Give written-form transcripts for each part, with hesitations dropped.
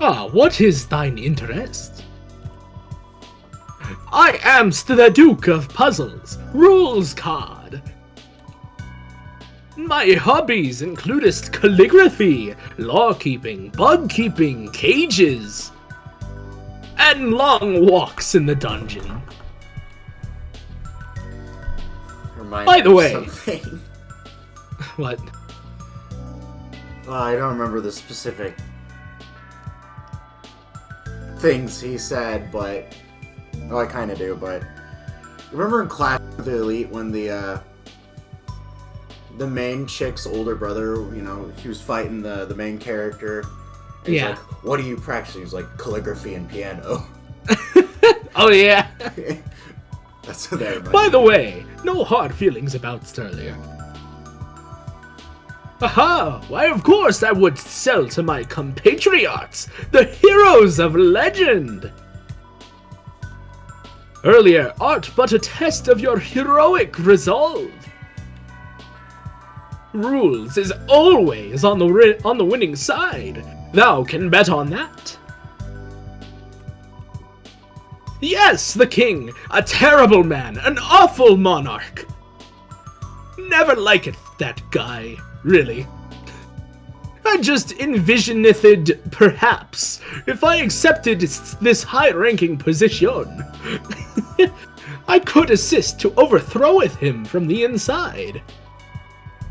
Ah, what is thine interest? I amst the Duke of Puzzles, rules card. My hobbies includest calligraphy, law-keeping, bug-keeping, cages, and long walks in the dungeon. By the way... Something. What? I don't remember the specific things he said, but... Oh, I kind of do, but... Remember in Clash of the Elite when the main chick's older brother, you know, he was fighting the main character. And he's like, what do you practice? He was like, calligraphy and piano. Oh, yeah. That's what that By the way, no hard feelings about Sterlier. Aha! Why, of course I would sell to my compatriots, the heroes of legend! Earlier art but a test of your heroic resolve. Rules is always on the winning side. Thou can bet on that. Yes, the king, a terrible man, an awful monarch. Never liked that guy, really. I just envisioneth, perhaps, if I accepted this high-ranking position, I could assist to overthroweth him from the inside.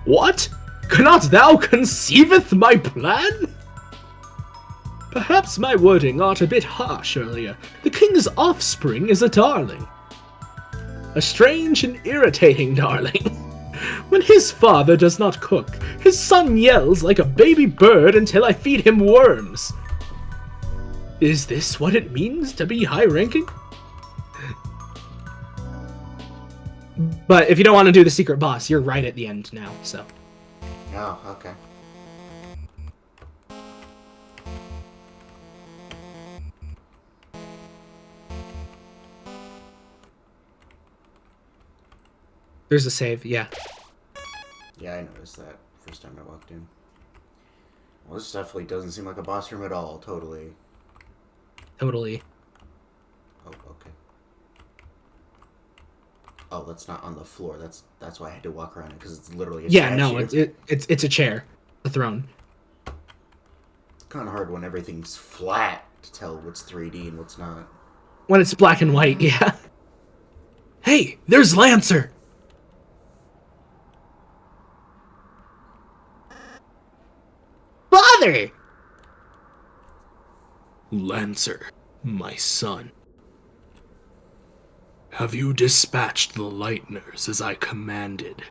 What? Cannot thou conceiveth my plan? Perhaps my wording art a bit harsh earlier. The king's offspring is a darling. A strange and irritating darling. When his father does not cook, his son yells like a baby bird until I feed him worms. Is this what it means to be high-ranking? But if you don't want to do the secret boss, you're right at the end now, so. Oh, okay. There's a save, yeah. Yeah, I noticed that first time I walked in. Well, this definitely doesn't seem like a boss room at all, totally. Totally. Oh, okay. Oh, that's not on the floor. That's why I had to walk around it, because it's literally a statue. No, it's a chair. A throne. It's kind of hard when everything's flat to tell what's 3D and what's not. When it's black and white, yeah. Hey, there's Lancer! Father! Lancer, my son. Have you dispatched the Lightners as I commanded?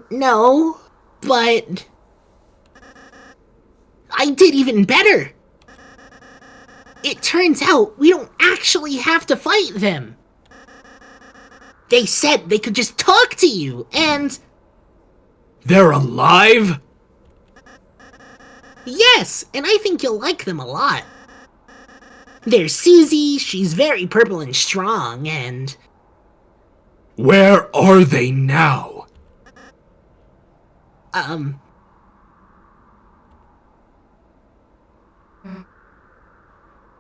No, but... I did even better! It turns out we don't actually have to fight them! They said they could just talk to you, and... They're alive? Yes, and I think you'll like them a lot. There's Susie, she's very purple and strong, and... Where are they now?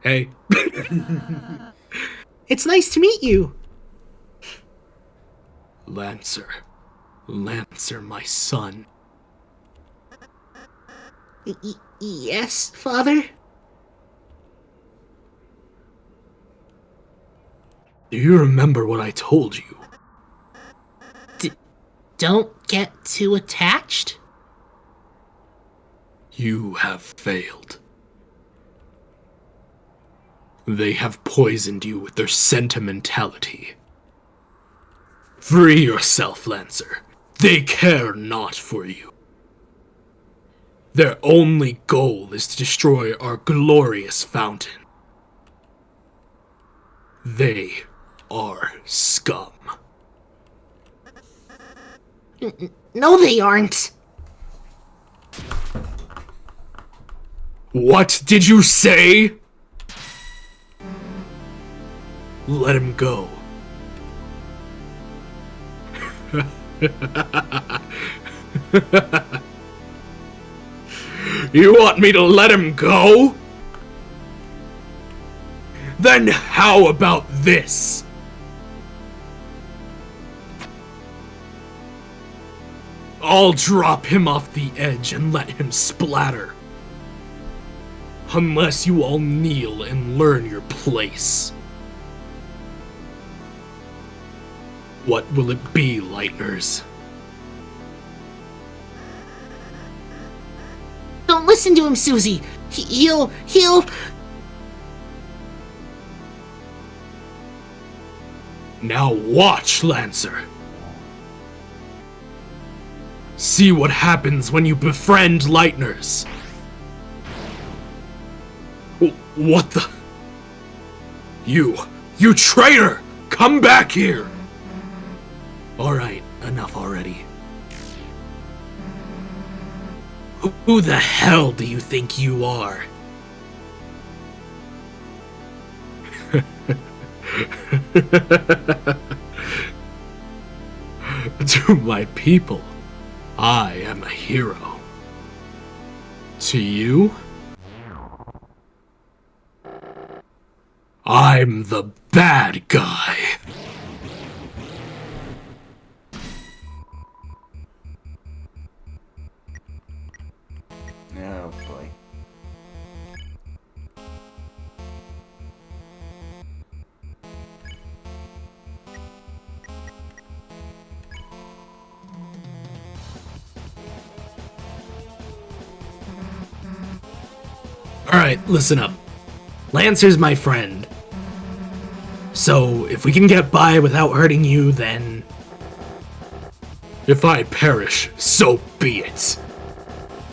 Hey. It's nice to meet you. Lancer, my son. Yes, Father? Do you remember what I told you? Don't get too attached? You have failed. They have poisoned you with their sentimentality. Free yourself, Lancer. They care not for you. Their only goal is to destroy our glorious fountain. They are scum. No, they aren't. What did you say? Let him go. You want me to let him go? Then how about this? I'll drop him off the edge and let him splatter. Unless you all kneel and learn your place. What will it be, Lightners? Don't listen to him, Susie. He'll... Now watch, Lancer. See what happens when you befriend Lightners. What the? You traitor! Come back here! Alright, enough already. Who the hell do you think you are? To my people, I am a hero. To you, I'm the bad guy. Oh boy. Alright, listen up. Lancer's my friend. So, if we can get by without hurting you, then... If I perish, so be it.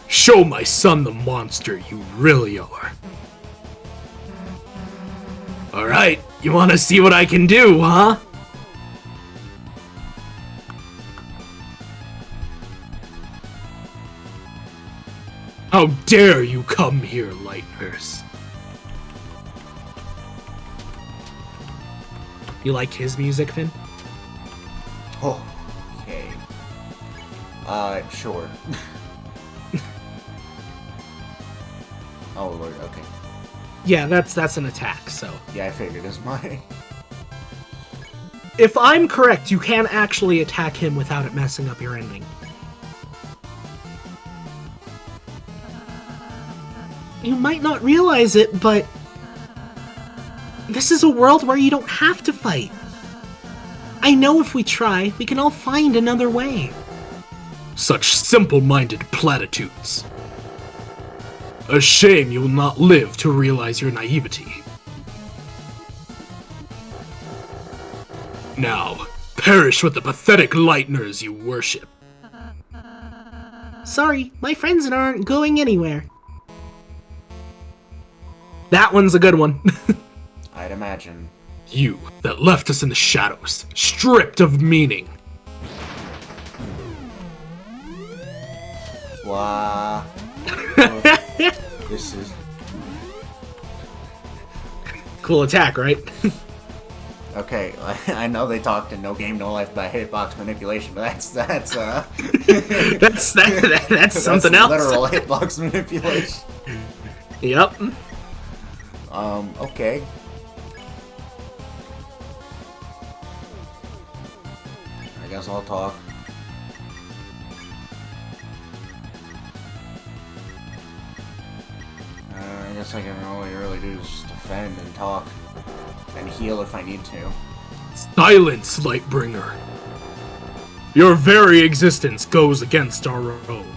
Show my son the monster you really are. Alright, you wanna see what I can do, huh? How dare you come here, Lightners? You like his music, Finn? Oh, okay. Sure. Oh lord, okay. Yeah, that's an attack, so... Yeah, I figured as much. If I'm correct, you can actually attack him without it messing up your ending. You might not realize it, but... this is a world where you don't have to fight. I know if we try, we can all find another way. Such simple-minded platitudes. A shame you will not live to realize your naivety. Now, perish with the pathetic Lightners you worship. Sorry, my friends aren't going anywhere. That one's a good one. I'd imagine. You that left us in the shadows, stripped of meaning. Wow. This is... Cool attack, right? Okay, I know they talked in No Game No Life about hitbox manipulation, but that's that's something that's else. Literal hitbox manipulation. Yep. Okay. I guess I'll talk. I guess I can all I really do is just defend and talk. And heal if I need to. Silence, Lightbringer. Your very existence goes against our own.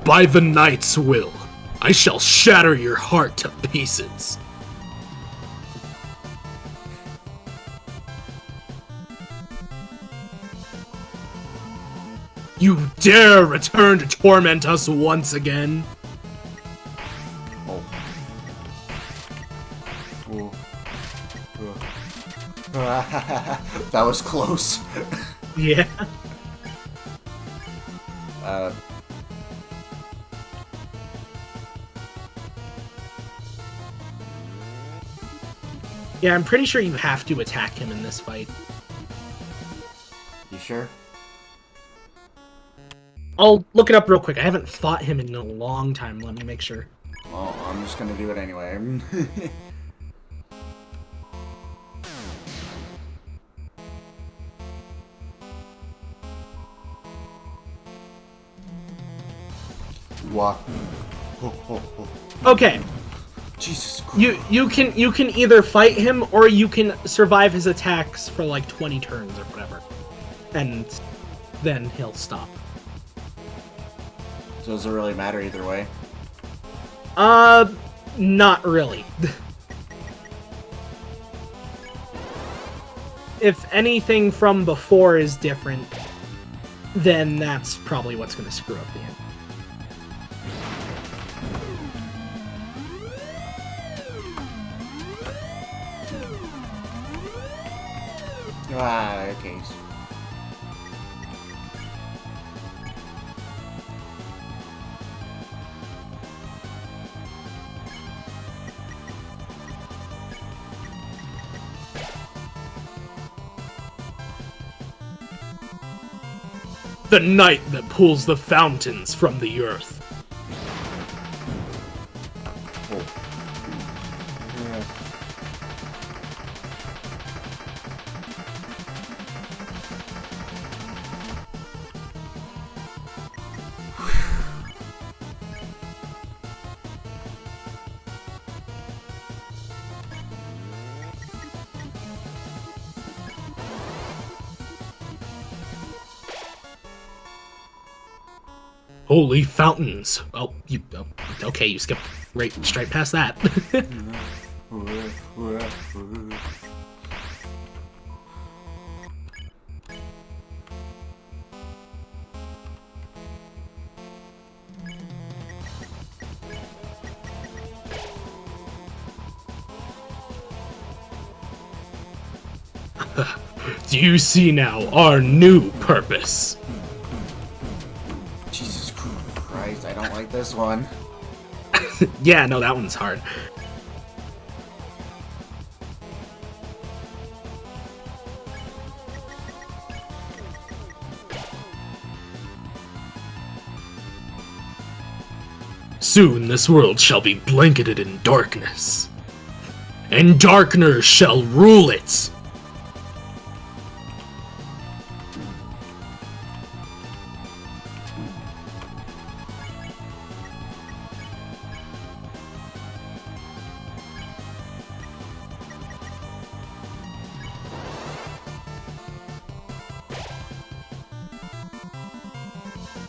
By the Knight's will, I shall shatter your heart to pieces. You dare return to torment us once again? Oh. Ooh. That was close. Yeah. Yeah, I'm pretty sure you have to attack him in this fight. You sure? I'll look it up real quick. I haven't fought him in a long time. Let me make sure. Well, I'm just gonna do it anyway. What? Okay. Jesus Christ. You can either fight him or you can survive his attacks for like 20 turns or whatever. And then he'll stop. So does it really matter either way? Not really. If anything from before is different, then that's probably what's going to screw up the end. Ah, okay. The night that pulls the fountains from the earth. Holy fountains! Oh, okay, you skipped straight past that. Do you see now our new purpose? Jesus Christ, I don't like this one. Yeah, no, that one's hard. Soon this world shall be blanketed in darkness, and darkness shall rule it.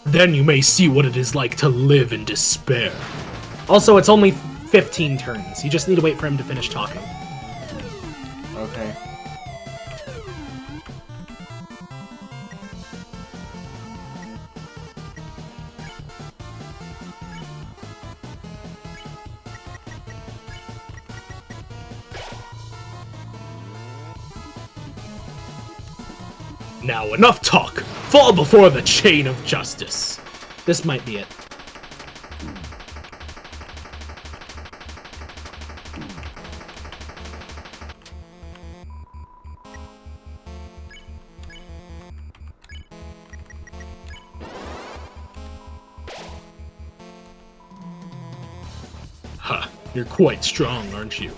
Then you may see what it is like to live in despair. Also, it's only 15 turns. You just need to wait for him to finish talking. Okay. Now enough talk! Fall before the chain of justice! This might be it. Huh, you're quite strong, aren't you?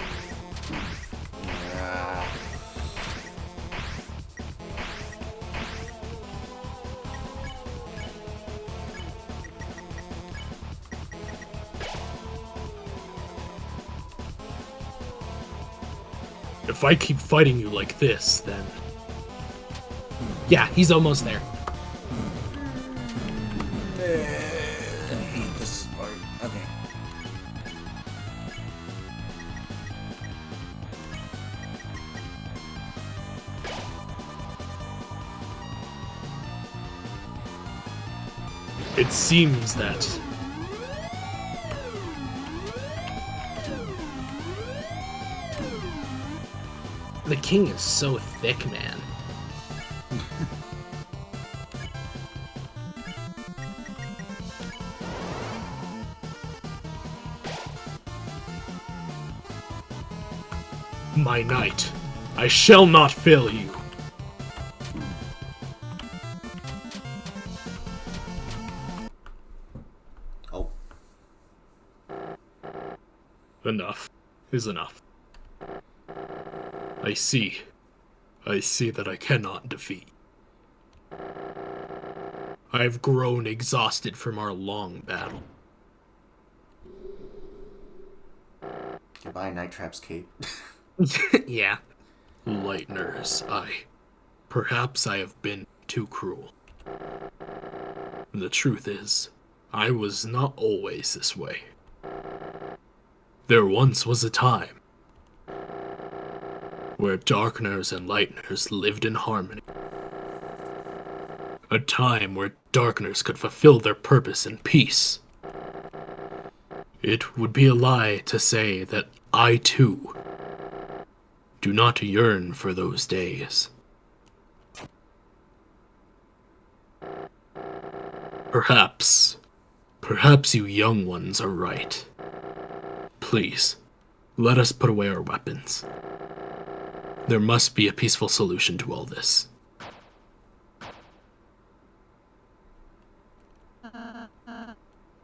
If I keep fighting you like this, then... Yeah, he's almost there. I hate this part. Okay. It seems that... The king is so thick, man. My knight, I shall not fail you. Enough is enough. I see that I cannot defeat. I have grown exhausted from our long battle. Goodbye, Night Trap's cape. Yeah. Lightners, perhaps I have been too cruel. The truth is, I was not always this way. There once was a time where Darkners and Lightners lived in harmony. A time where Darkners could fulfill their purpose in peace. It would be a lie to say that I, too, do not yearn for those days. Perhaps you young ones are right. Please, let us put away our weapons. There must be a peaceful solution to all this.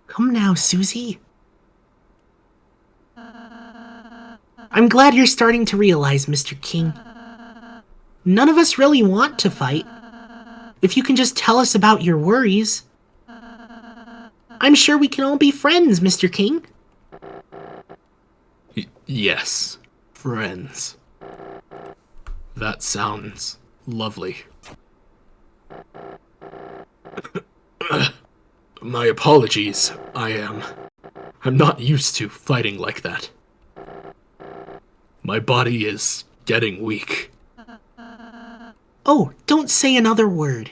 Come now, Susie. I'm glad you're starting to realize, Mr. King. None of us really want to fight. If you can just tell us about your worries, I'm sure we can all be friends, Mr. King. Yes, friends. That sounds lovely. My apologies. I'm not used to fighting like that. My body is getting weak. Oh, don't say another word.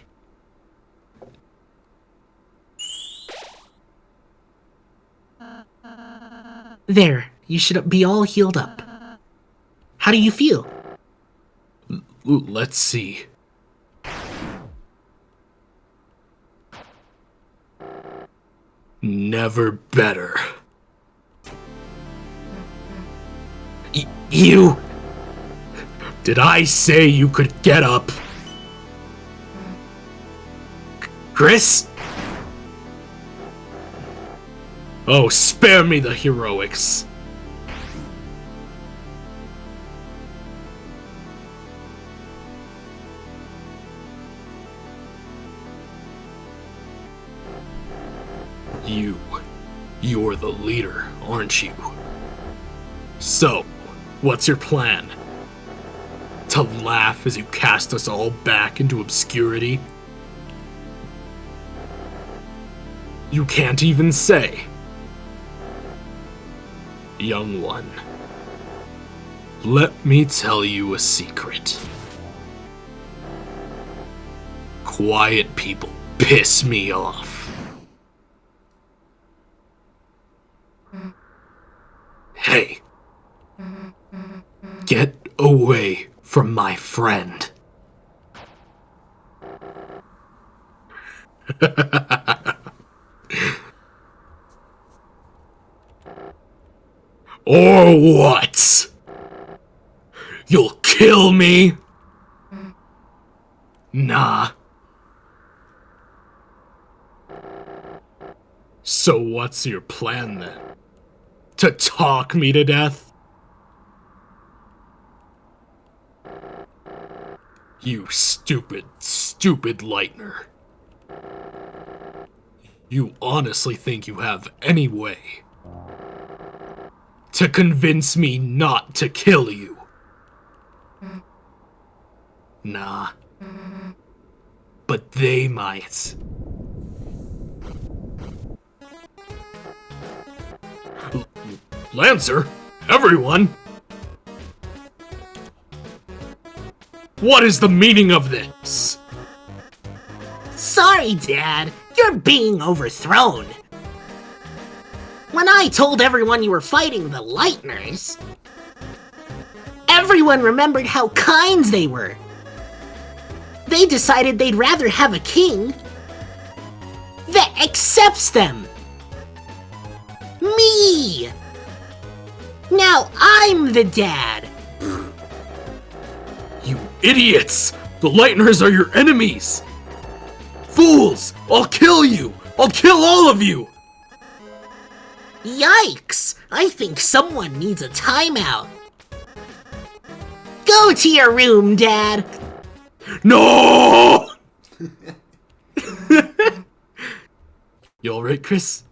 There, you should be all healed up. How do you feel? Let's see. Never better. You... Did I say you could get up? Chris? Oh, spare me the heroics. You're the leader, aren't you? So, what's your plan? To laugh as you cast us all back into obscurity? You can't even say. Young one, let me tell you a secret. Quiet people piss me off. Hey, get away from my friend. Or what? You'll kill me? Nah. So what's your plan then? To talk me to death? You stupid, stupid Lightner. You honestly think you have any way to convince me not to kill you? Nah. But they might. Lancer? Everyone? What is the meaning of this? Sorry, Dad. You're being overthrown. When I told everyone you were fighting the Lightners, everyone remembered how kind they were. They decided they'd rather have a king that accepts them. Me! Now I'm the dad! You idiots! The Lightners are your enemies! Fools! I'll kill you! I'll kill all of you! Yikes! I think someone needs a timeout. Go to your room, Dad! No! You alright, Chris?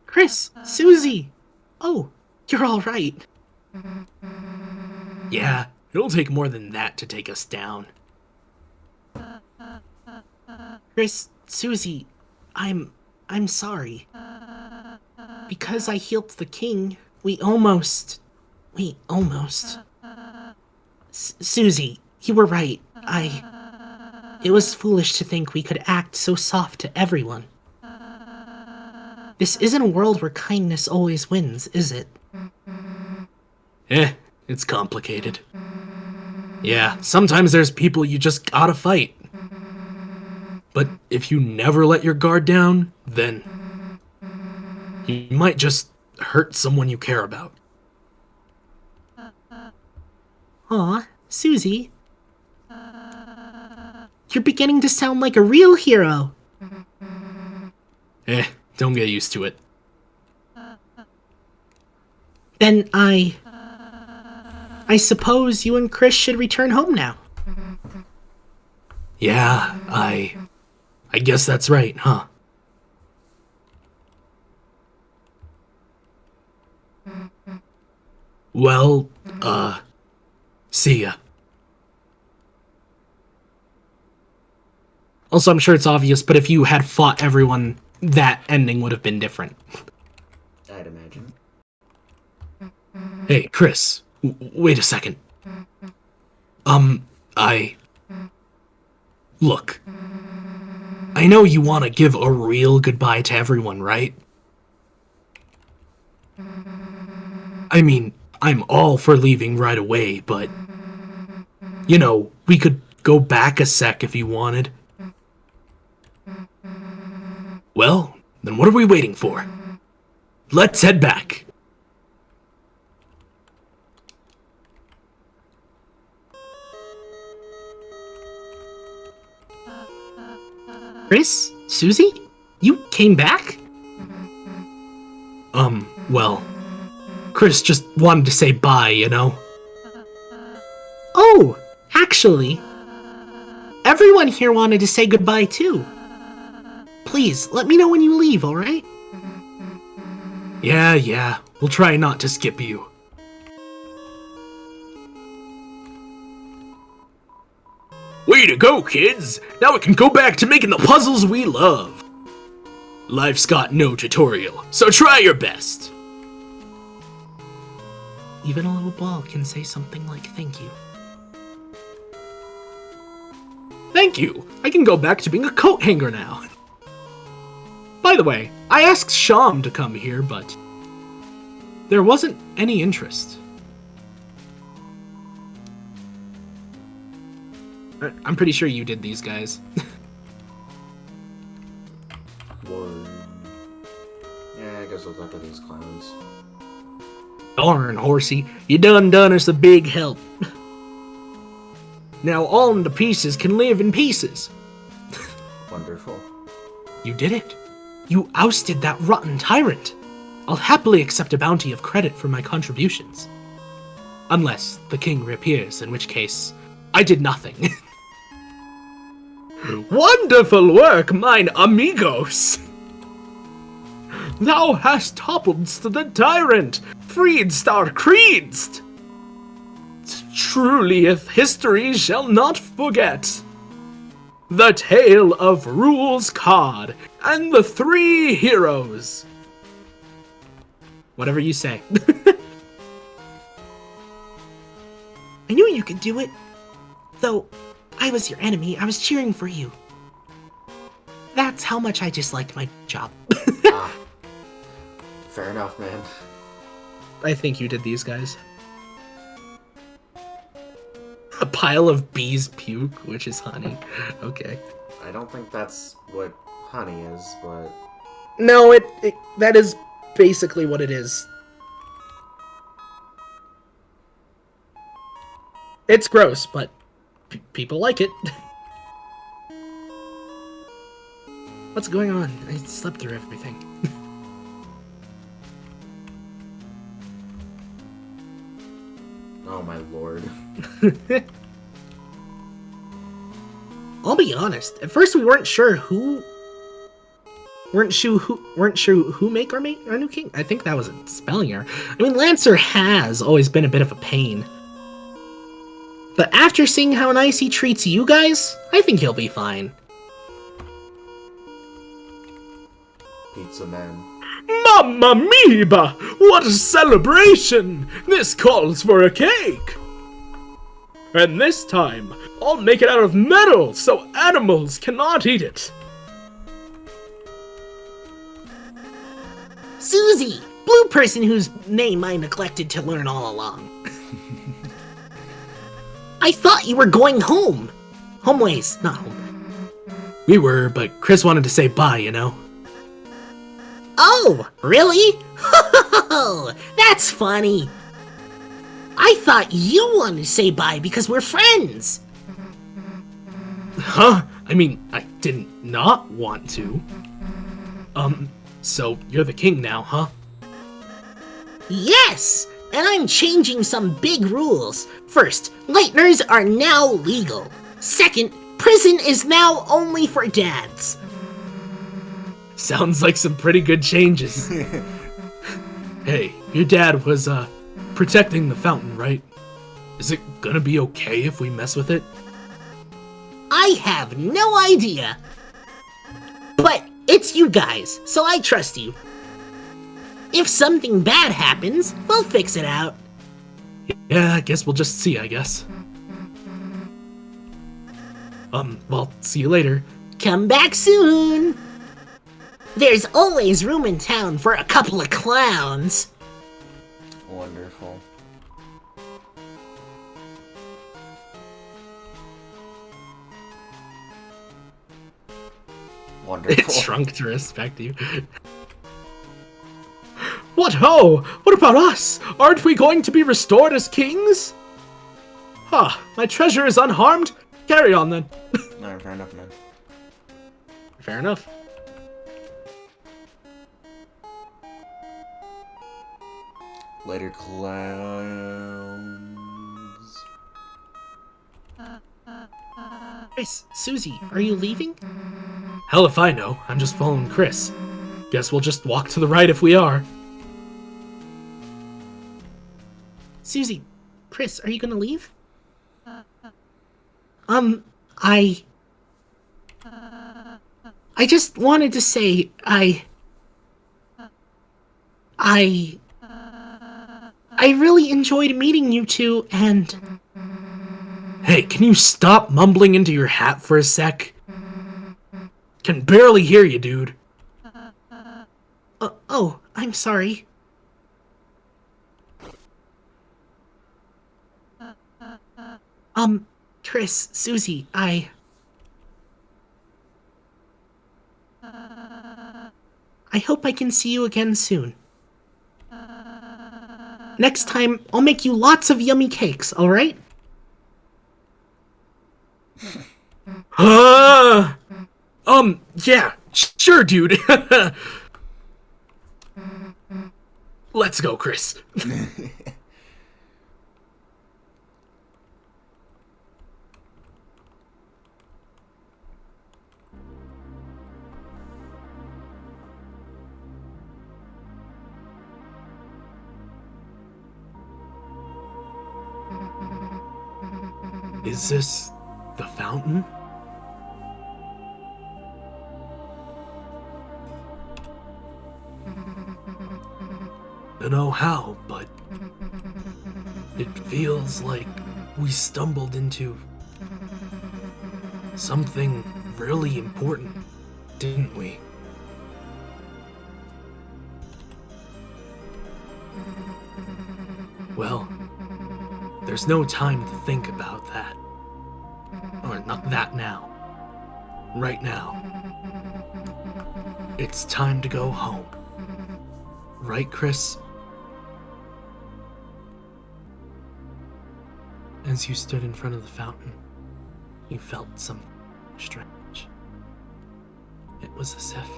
Chris, Susie! Oh, you're alright. Yeah, it'll take more than that to take us down. Chris, Susie, I'm sorry. Because I healed the king, we almost... Susie, you were right. It was foolish to think we could act so soft to everyone. This isn't a world where kindness always wins, is it? It's complicated. Yeah, sometimes there's people you just gotta fight. But if you never let your guard down, then you might just hurt someone you care about. Aw, Susie. You're beginning to sound like a real hero. Don't get used to it. Then I suppose you and Chris should return home now. Yeah, I guess that's right, huh? Well, see ya. Also, I'm sure it's obvious, but if you had fought everyone, that ending would have been different. I'd imagine. Hey, Chris, wait a second. Look. I know you want to give a real goodbye to everyone, right? I mean, I'm all for leaving right away, but... You know, we could go back a sec if you wanted. Well, then what are we waiting for? Let's head back. Chris? Susie? You came back? Well, Chris just wanted to say bye, you know? Oh, actually, everyone here wanted to say goodbye too. Please, let me know when you leave, alright? Yeah, we'll try not to skip you. Way to go, kids! Now we can go back to making the puzzles we love. Life's got no tutorial, so try your best. Even a little ball can say something like thank you. Thank you! I can go back to being a coat hanger now. By the way, I asked Shan to come here, but there wasn't any interest. I'm pretty sure you did these guys. Word. Yeah, I guess I'll talk to these clowns. Darn, Horsey, you done us a big help. Now all in the pieces can live in pieces. Wonderful. You did it. You ousted that rotten tyrant. I'll happily accept a bounty of credit for my contributions. Unless the king reappears, in which case, I did nothing. Wonderful work, mine amigos! Thou hast toppled the tyrant, freedst our creeds! Truly, if history shall not forget the tale of Rules Cod and the three heroes. Whatever you say. I knew you could do it. Though I was your enemy, I was cheering for you. That's how much I disliked my job. Fair enough, man. I think you did these guys. A pile of bees puke, which is honey. Okay. I don't think that's what honey is, but... No, that is basically what it is. It's gross, but people like it. What's going on? I slept through everything. Oh my lord. I'll be honest. At first, we weren't sure who make our new king. I think that was a spelling error. I mean, Lancer has always been a bit of a pain. But after seeing how nice he treats you guys, I think he'll be fine. Pizza man. Mamma mia! What a celebration! This calls for a cake! And this time, I'll make it out of metal so animals cannot eat it. Susie! Blue person whose name I neglected to learn all along. I thought you were going home. Homeways, not home. We were, but Chris wanted to say bye, you know? Oh, really? That's funny. I thought you wanted to say bye because we're friends. Huh? I mean, I didn't not want to. So you're the king now, huh? Yes, and I'm changing some big rules. First, lighteners are now legal. Second, prison is now only for dads. Sounds like some pretty good changes. Hey, your dad was, protecting the fountain, right? Is it gonna be okay if we mess with it? I have no idea. But it's you guys, so I trust you. If something bad happens, we'll fix it out. Yeah, I guess we'll just see, I guess. Well, see you later. Come back soon. There's always room in town for a couple of clowns. Wonderful. Wonderful. It shrunk to respect you. What ho! What about us? Aren't we going to be restored as kings? Huh, my treasure is unharmed? Carry on then. Alright, fair enough, man. Fair enough. Later, clowns. Chris, Susie, are you leaving? Hell if I know. I'm just following Chris. Guess we'll just walk to the right if we are. Susie, Chris, are you gonna leave? I just wanted to say, I really enjoyed meeting you two, and... Hey, can you stop mumbling into your hat for a sec? Can barely hear you, dude. Oh, I'm sorry. Chris, Susie, I hope I can see you again soon. Next time, I'll make you lots of yummy cakes, alright? Yeah, sure, dude. Let's go, Chris. Is this the fountain? Don't know how, but it feels like we stumbled into something really important, didn't we? Well, there's no time to think about that. Or not that now. Right now. It's time to go home. Right, Chris? As you stood in front of the fountain, you felt something strange. It was as if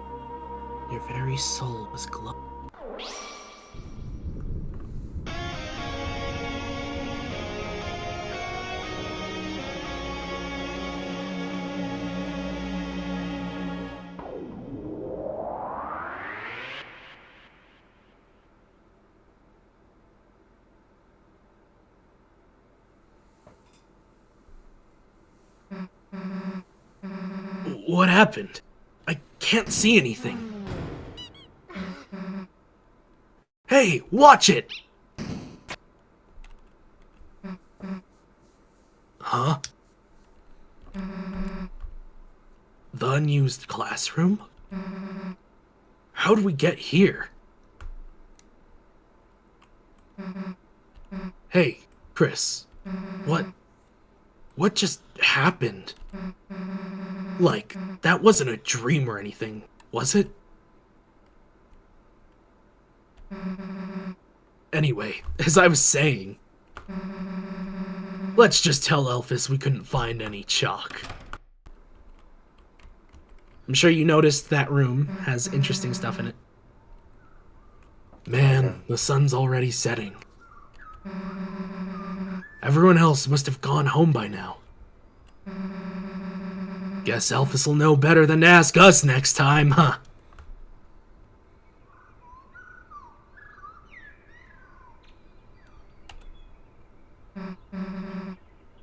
your very soul was glowing. What happened? I can't see anything. Hey, watch it! Huh? The unused classroom? How'd we get here? Hey, Chris. What just happened? Like, that wasn't a dream or anything, was it? Anyway, as I was saying, let's just tell Elphys we couldn't find any chalk. I'm sure you noticed that room has interesting stuff in it. Man, the sun's already setting. Everyone else must have gone home by now. Guess Elphys will know better than to ask us next time, huh?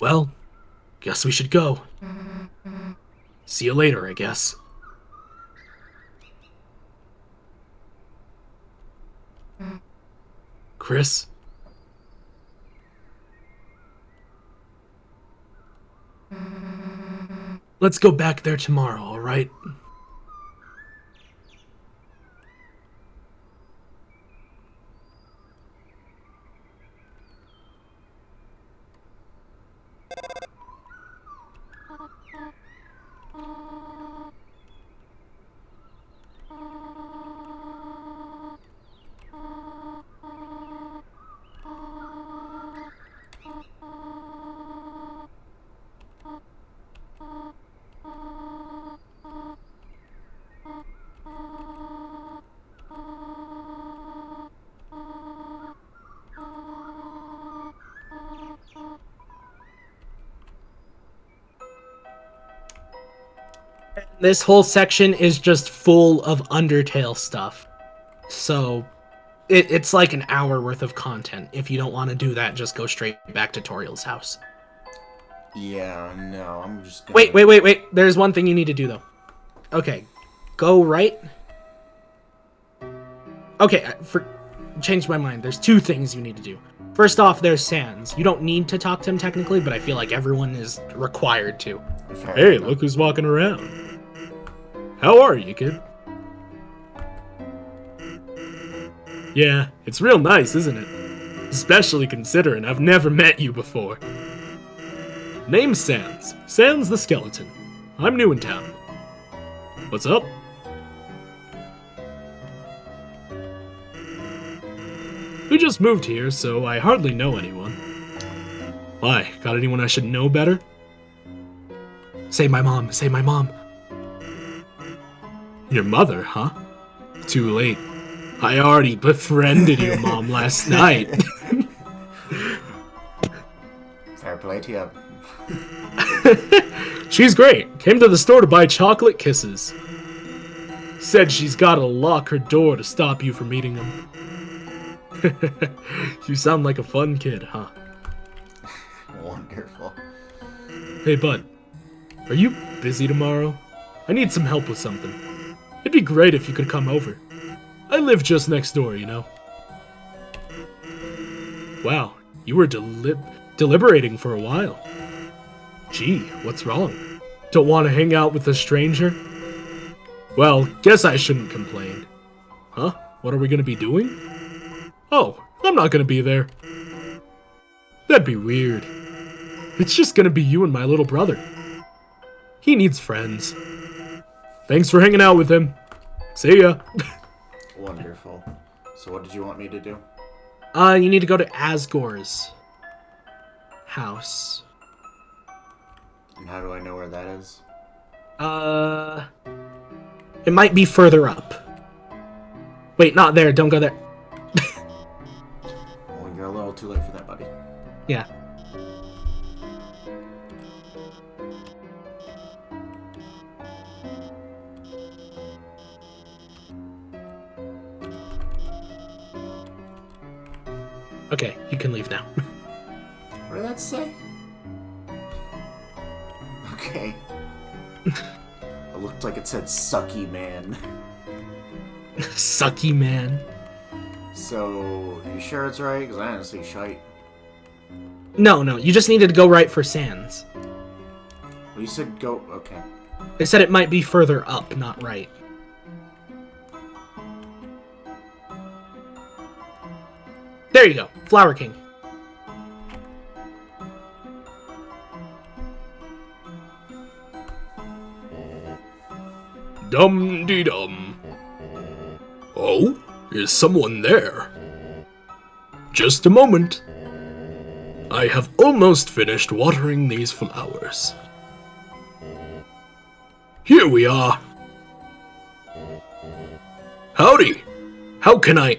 Well, guess we should go. See you later, I guess. Chris? Let's go back there tomorrow, alright? This whole section is just full of Undertale stuff. So, it's like an hour worth of content. If you don't want to do that, just go straight back to Toriel's house. Yeah, no, I'm just gonna... Wait. There's one thing you need to do, though. Okay. Go right. Okay, changed my mind. There's two things you need to do. First off, there's Sans. You don't need to talk to him technically, but I feel like everyone is required to. Hey, look who's walking around. How are you, kid? Yeah, it's real nice, isn't it? Especially considering I've never met you before. Name's Sans. Sans the Skeleton. I'm new in town. What's up? We just moved here, so I hardly know anyone. Why? Got anyone I should know better? Say my mom. Say my mom. Your mother, huh? Too late. I already befriended your mom last night. Fair play to you. She's great. Came to the store to buy chocolate kisses. Said she's gotta lock her door to stop you from eating them. You sound like a fun kid, huh? Wonderful. Hey, bud. Are you busy tomorrow? I need some help with something. It'd be great if you could come over. I live just next door, you know. Wow, you were deliberating for a while. Gee, what's wrong? Don't want to hang out with a stranger? Well, guess I shouldn't complain. Huh? What are we gonna be doing? Oh, I'm not gonna be there. That'd be weird. It's just gonna be you and my little brother. He needs friends. Thanks for hanging out with him. See ya. Wonderful. So what did you want me to do? You need to go to Asgore's house. And how do I know where that is? It might be further up. Wait, not there. Don't go there. Well, you're a little too late for that, buddy. Yeah. Okay, you can leave now. What did that say? Okay. It looked like it said sucky man. Sucky man. So, you sure it's right? Because I didn't see shite. No, you just needed to go right for Sans. Well, you said go... Okay. They said it might be further up, not right. There you go. Flower King. Dum-dee-dum. Oh, is someone there? Just a moment. I have almost finished watering these flowers. Here we are. Howdy. How can I...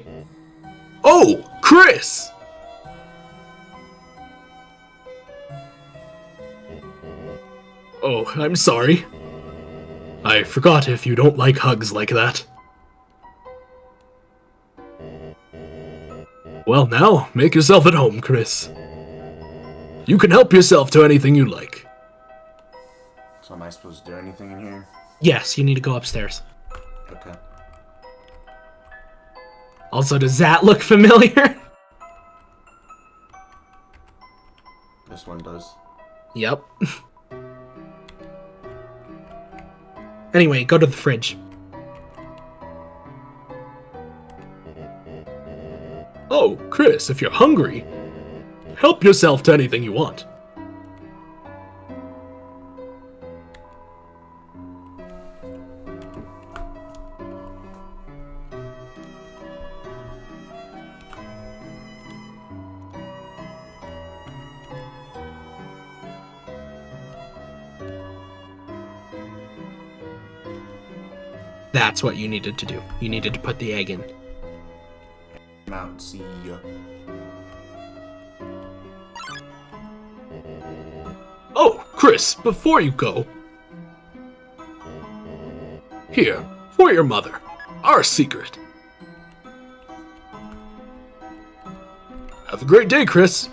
Oh, Chris! Oh, I'm sorry. I forgot if you don't like hugs like that. Well, now, make yourself at home, Chris. You can help yourself to anything you like. So am I supposed to do anything in here? Yes, you need to go upstairs. Okay. Also, does that look familiar? This one does. Yep. Anyway, go to the fridge. Oh, Chris, if you're hungry, help yourself to anything you want. That's what you needed to do. You needed to put the egg in. I'm out. See ya. Oh, Chris, before you go. Here, for your mother. Our secret. Have a great day, Chris.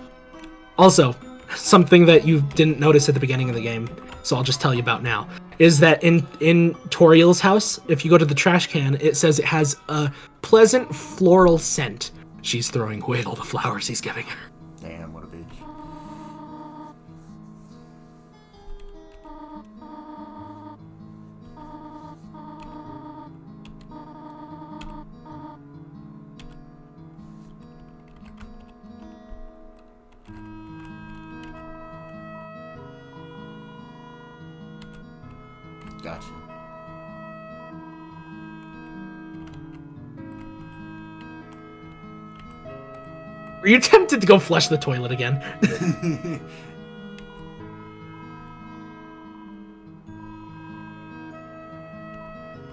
Also, something that you didn't notice at the beginning of the game, so I'll just tell you about now, is that in Toriel's house, if you go to the trash can, it says it has a pleasant floral scent. She's throwing away all the flowers he's giving her. Damn, what a bitch. Gotcha. Were you tempted to go flush the toilet again?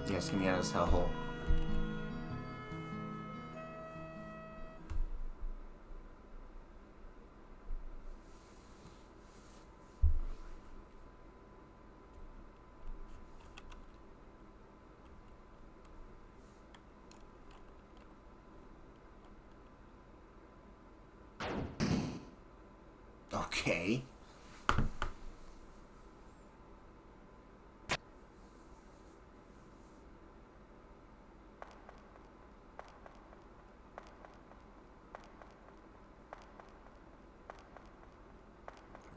Yes, get me out of this hellhole. Okay.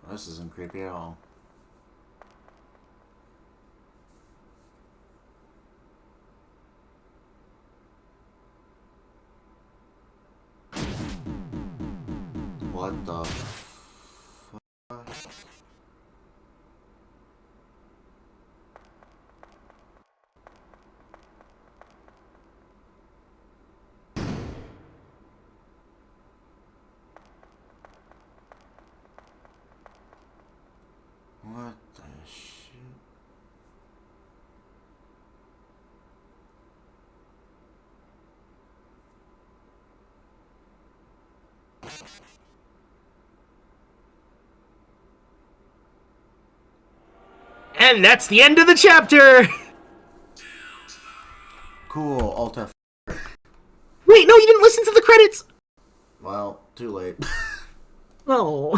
Well, this isn't creepy at all. What the fuck? What the shit? And that's the end of the chapter! Cool, Alt F. Wait, no, you didn't listen to the credits! Well, too late. Oh.